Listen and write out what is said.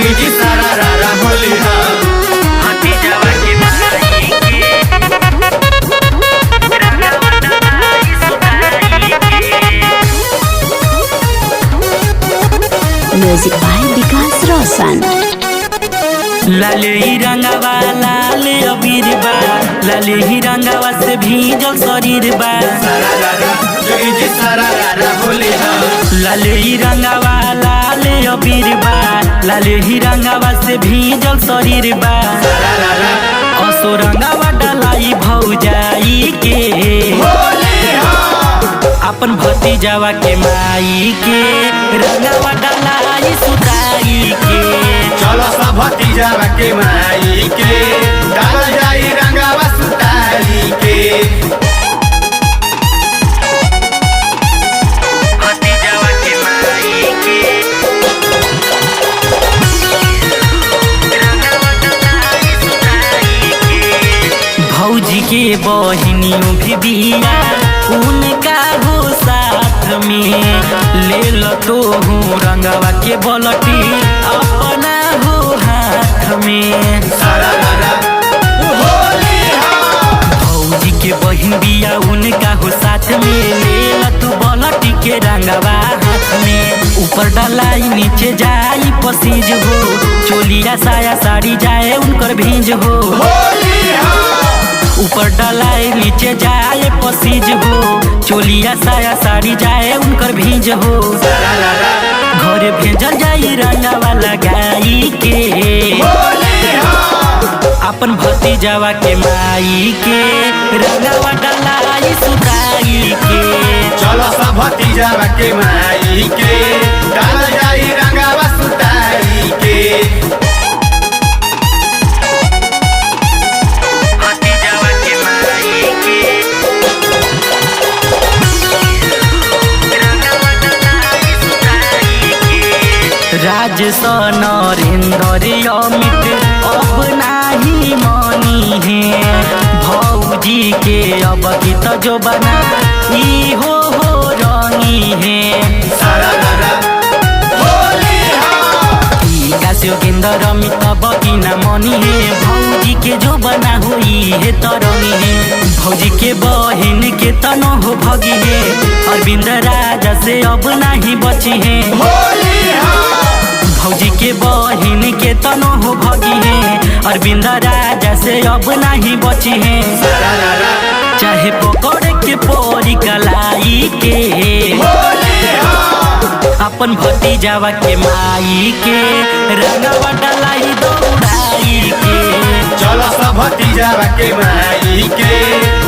जोगी जी सारा रारा होली हाँ भतीजावा के माई के रंगवा डलाई सुताई के। म्यूजिक बाय विकास रोशन। लाल ही रंगवा लाल अबीर बा, लाल ही रंगवा से भीजल शरीर बा। सारा रारा जोगी जी सारा रारा होली हाँ लाल ही रंगवा लाल अबीर बा, लाल ही रंगवा से भीजल शरीर बा। सारा रारा असो रंगवा डलाई भौजाई के होली हाँ अपन भतीजावा के माई के रंगवा डलाई सुताई के। चलो सब भतीजा के माई के डाल जाई रंगावा सुतारी के भतीजावा के माई के रंगवा डलाई सुताई के। भौजी के बहिनियों भी बिया उनका हो साथ में, ले लो तो हूँ रंगवा के बलटी अपना हो हाथ में। सारा रारा होली हाँ भौजी के बहिन बिया उनका हो साथ में, ले लो तू बलटी के रंगवा हाथ में। ऊपर डलाई नीचे जाई पसीज हो, चोलिया साया साड़ी जाए उनकर भीज हो। होली हाँ ऊपर डलाए नीचे जाए पसीज हो, चोलिया साया साड़ी जाए उनकर भीज हो। सारा रारा घर भेजल जाई रंगवा लगाई के होली हाँ अपन भतीजावा के माई के रंगवा डलाई सुताई के। चलो सब भतीजा के माई के डाल जाई रंगावा सुतारी के भतीजावा के माई के रंगवा डलाई सुताई के। राज स नरेंद्र अमित अब नाही मानी है, भौजी के अब गीत जो बना ई हो रंगी है। सारा रारा होली हाँ काश्यो गेंदर अमित बकी न मनी है, भौजी के जो बना हुई है तरंगी है। भौजी के बहिन के तनो हो भगी है, अरविंद राजा से अब नहीं बची है। होली हाँ भौजी के बहिन के तनो हो भगी है, अरविंद राजा से अब नहीं बची है। सारा रारा चाहे पकड़ के पोरी कलाई के होली हाँ अपन भतीजावा के माई के रंगवा डलाई दौड़ाई के। चलो सब भतीजा के माई के